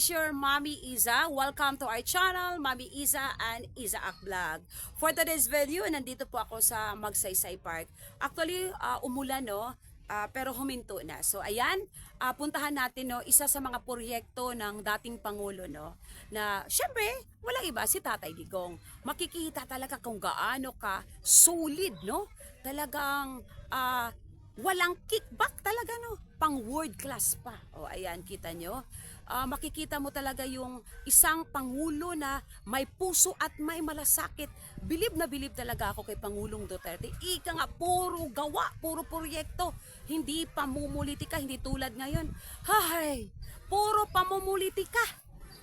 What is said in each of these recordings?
is your Mommy Iza. Welcome to our channel, Mommy Iza and Izaak Vlog. For today's video, nandito po ako sa Magsaysay Park. Actually, umulan no, pero huminto na. So ayan, puntahan natin no, isa sa mga proyekto ng dating Pangulo no, na syempre, walang iba si Tatay Digong. Makikita talaga kung gaano ka solid no, talagang walang kickback talaga no, pang world class pa. O ayan, kita nyo. Makikita mo talaga yung isang pangulo na may puso at may malasakit. Bilib na bilib talaga ako kay Pangulong Duterte. Ika nga, puro gawa, puro proyekto. Hindi pamumulitika, hindi tulad ngayon. Hay, puro pamumulitika.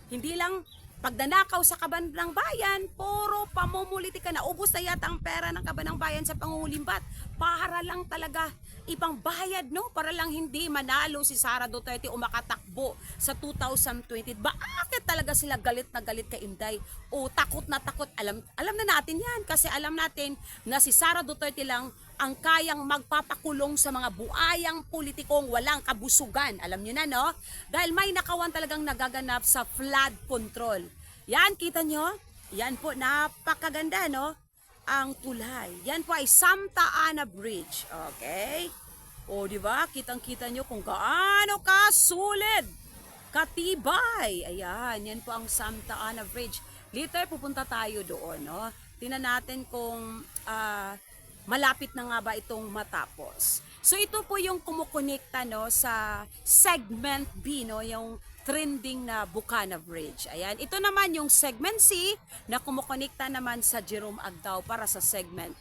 Hindi lang pagdanakaw sa kaban ng bayan, puro pamumulitika. Naubos na yata ang pera ng kaban ng bayan sa pangulimbat. Para lang talaga ibang bayad, no? Para lang hindi manalo si Sara Duterte o makatakbo sa 2020. Bakit talaga sila galit na galit kay Inday? O takot na takot? Alam na natin yan kasi alam natin na si Sara Duterte lang ang kayang magpapakulong sa mga buayang politikong walang kabusugan. Alam nyo na, no? Dahil may nakawan talagang nagaganap sa flood control. Yan, kita nyo? Yan po, napakaganda, no? Ang tulay. Yan po ay Santa Ana Bridge. Okay? O, di ba? Kitang-kita nyo kung gaano kasulid, katibay. Ayan, yan po ang Santa Ana Bridge. Later, pupunta tayo doon, no? Tingnan natin kung malapit na nga ba itong matapos. So ito po yung kumukonekta no sa segment B no, yung trending na Bukana Bridge. Ayan, ito naman yung segment C na kumukonekta naman sa Jerome Agdao para sa segment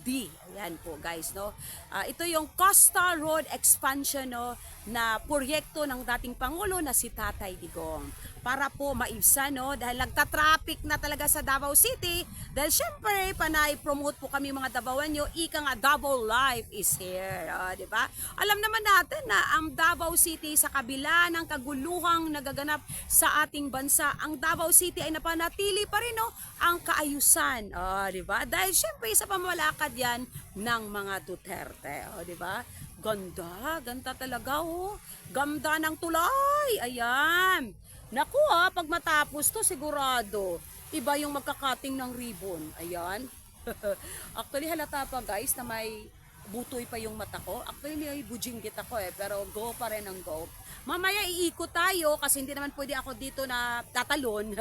D. Ayan po guys no. Ito yung Costa Road Expansion no na proyekto ng dating Pangulo na si Tatay Digong. Para po maibsan no dahil nagta-traffic na talaga sa Davao City dahil syempre panay promote po kami mga Davaoanyo, ika nga Davao Life is here, di ba? Alam naman natin na ang Davao City sa kabila ng kaguluhang nagaganap sa ating bansa, ang Davao City ay napanatili pa rin no ang kaayusan, di ba? Dahil syempre sa pamamalakad yan ng mga Duterte, di ba? Ganda talaga Ganda ng tulay. Ayan. Naku pag matapos to sigurado, iba yung magkakating ng ribbon. Ayan. Actually halata pa guys na may butoy pa yung mata ko. Actually may bujinggit ako pero go pa rin ang go. Mamaya iikot tayo kasi hindi naman pwede ako dito na tatalon.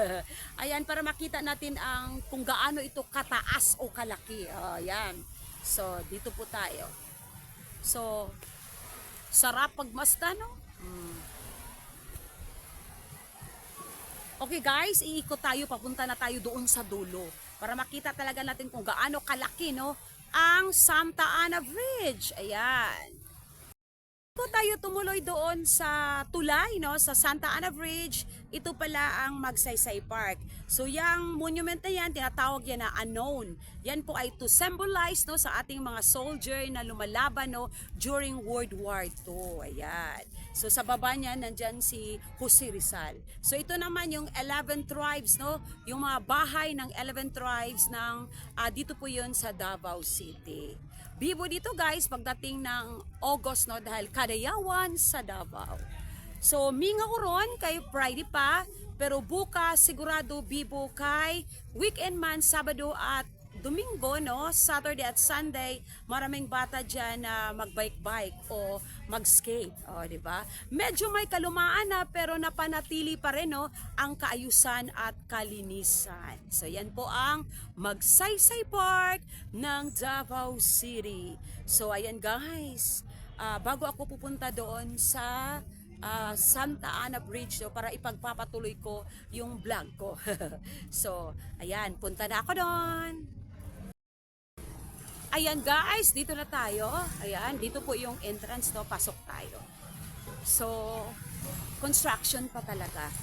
Ayan, para makita natin ang kung gaano ito kataas o kalaki. Ayan. So, dito po tayo. So, sarap pagmasdan, no? Okay guys, iikot tayo, papunta na tayo doon sa dulo para makita talaga natin kung gaano kalaki no ang Santa Ana Bridge. Ayan. Kung tayo tumuloy doon sa tulay no sa Santa Ana Bridge, ito pala ang Magsaysay Park. So yung monument na yan, tinatawag yan na unknown. Yan po ay to symbolize no sa ating mga soldier na lumalaban no during World War II. Ayan. So sa baba niya nandyan si Jose Rizal. So ito naman yung 11 tribes no, yung mga bahay ng 11 tribes ng dito po yun sa Davao City. Bibo dito guys pagdating ng August no dahil kadayawan sa Davao. So minga uron kay Friday pa pero bukas sigurado bibo kay weekend man Sabado at Domingo no, Saturday at Sunday, maraming bata diyan na magbike-bike o mag-skate, di ba? Medyo may kalumaan na pero napanatili pa rin no ang kaayusan at kalinisan. So yan po ang Magsaysay Park ng Davao City. So ayan guys, bago ako pupunta doon sa Santa Ana Bridge no, para ipagpapatuloy ko yung vlog ko. So ayan, punta na ako doon. Ayan guys, dito na tayo. Ayan, dito po yung entrance no, pasok tayo. So, construction pa talaga.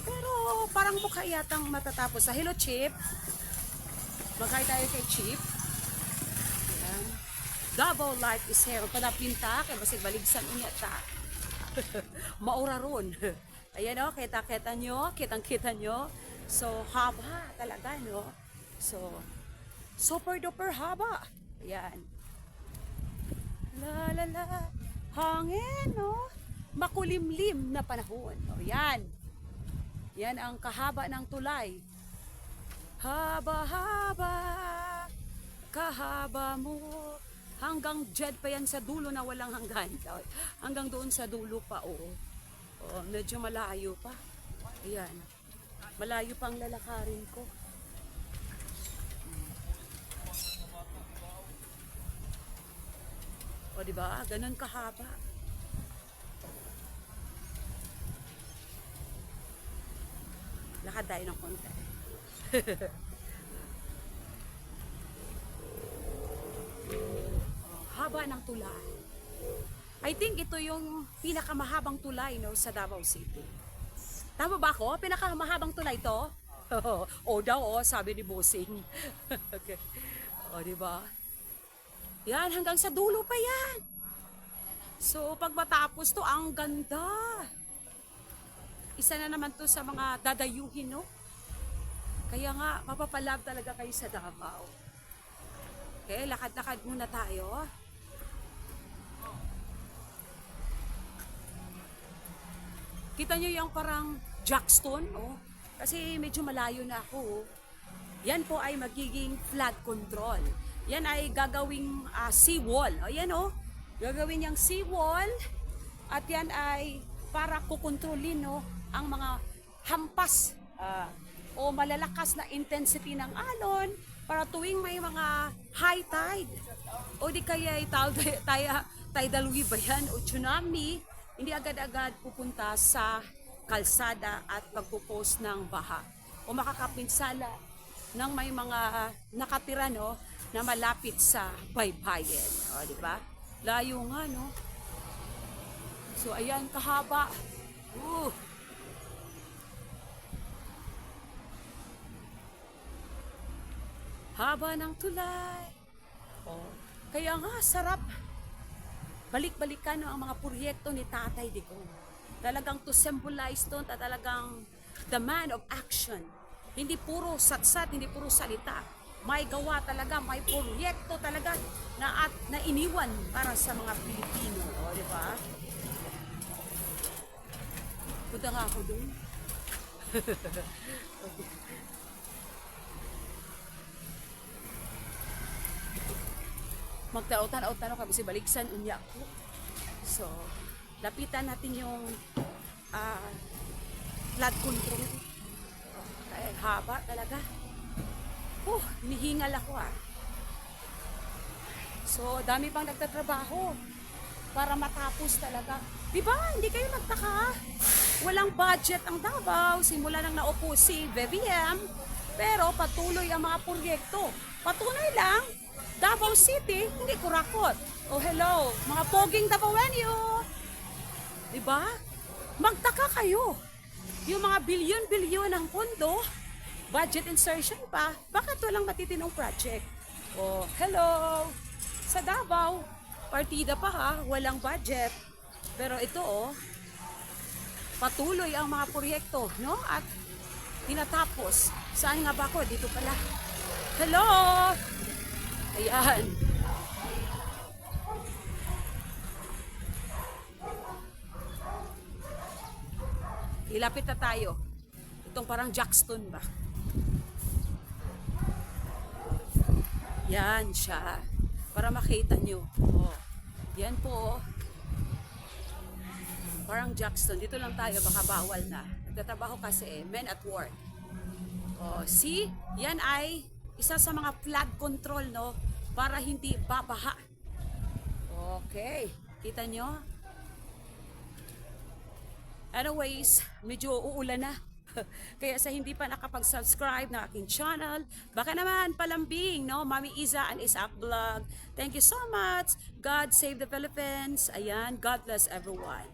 Pero parang mukha yatang matatapos. Hello Chip. Magkaya tayo kay Chip. Ayan. Davao Life is here. Panapinta, kaya basig baligsan unya ta. Maura ron. Ayan o, kita-kita nyo, kitang-kita nyo. So, haba talaga no. So, super duper haba. Ayan. La la la. Hangin, no? makulimlim na panahon. O yan. Yan ang kahaba ng tulay. Haba-haba, kahaba mo. Hanggang dyan pa yan sa dulo na walang hanggan. Hanggang doon sa dulo pa, oo. Oh, medyo malayo pa. Ayan. Malayo pang lalakarin ko. O, diba? Ganun kahaba. Lakad tayo ng konti. Haba ng tulay. I think ito yung pinakamahabang tulay, no, sa Davao City. Tama ba ako? Pinakamahabang tulay to? O daw, sabi ni Bossing. Okay. O, diba? Yan, hanggang sa dulo pa yan. So, pag matapos to, ang ganda. Isa na naman to sa mga dadayuhin, no? Kaya nga, mapapalab talaga kayo sa Davao. Okay, lakad-lakad muna tayo. Kita nyo yung parang jackstone, oh. Kasi medyo malayo na ako, oh. Yan po ay magiging flood control. Yan ay gagawing seawall. O yan, oh. Gagawin yung seawall. At yan ay para kukontrolin, no, ang mga hampas o malalakas na intensity ng alon para tuwing may mga high tide o di kaya tidal wave ba yan o tsunami, hindi agad-agad pupunta sa kalsada at pagpupost ng baha o makakapinsala ng may mga nakatira, no, na malapit sa baybayin. O, di ba? Layo nga, no? So, ayan, kahaba. Haba ng tulay. Oh. Kaya nga, sarap. Balik-balikan, no, ang mga proyekto ni Tatay Digong. Talagang to symbolize to, talagang the man of action. Hindi puro satsat, hindi puro salita. May gawa talaga, may proyekto talaga na iniwan para sa mga Pilipino. O, di ba? Punta nga ako doon. Magtanaw-tanaw kami si Baliksan, unya ko. So, lapitan natin yung flood control. Ay, haba talaga. Hinihingal ako, So, dami pang nagtatrabaho para matapos talaga. Diba? Hindi kayo nagtaka? Walang budget ang Davao. Simula nang naupo si BBM. Pero patuloy ang mga proyekto. Patunay lang, Davao City, hindi kurakot. Oh, hello, mga poging Davaoenyo. Diba? Magtaka kayo. Yung mga bilyon-bilyon ng pondo, budget insertion pa, bakit walang matitinong project? Oh, hello, sa Davao, partida pa ha, walang budget. Pero ito, oh, patuloy ang mga proyekto, no? At tinatapos. Saan nga ba ako? Dito pala. Hello! Ayan. Ilapit na tayo. Itong parang jackstone ba? Yan siya. Para makita nyo. Oh. Yan po. Parang jackstone. Dito lang tayo. Baka bawal na. Nagtatrabaho kasi men at work. Oh, see? Yan ay isa sa mga flood control, no? Para hindi babaha. Okay. Kita nyo? Anyways, medyo uulan na. Kaya sa hindi pa nakapag-subscribe na aking channel, baka naman palambing, no? Mami Iza and Isaac Vlog. Thank you so much. God save the Philippines. Ayan, God bless everyone.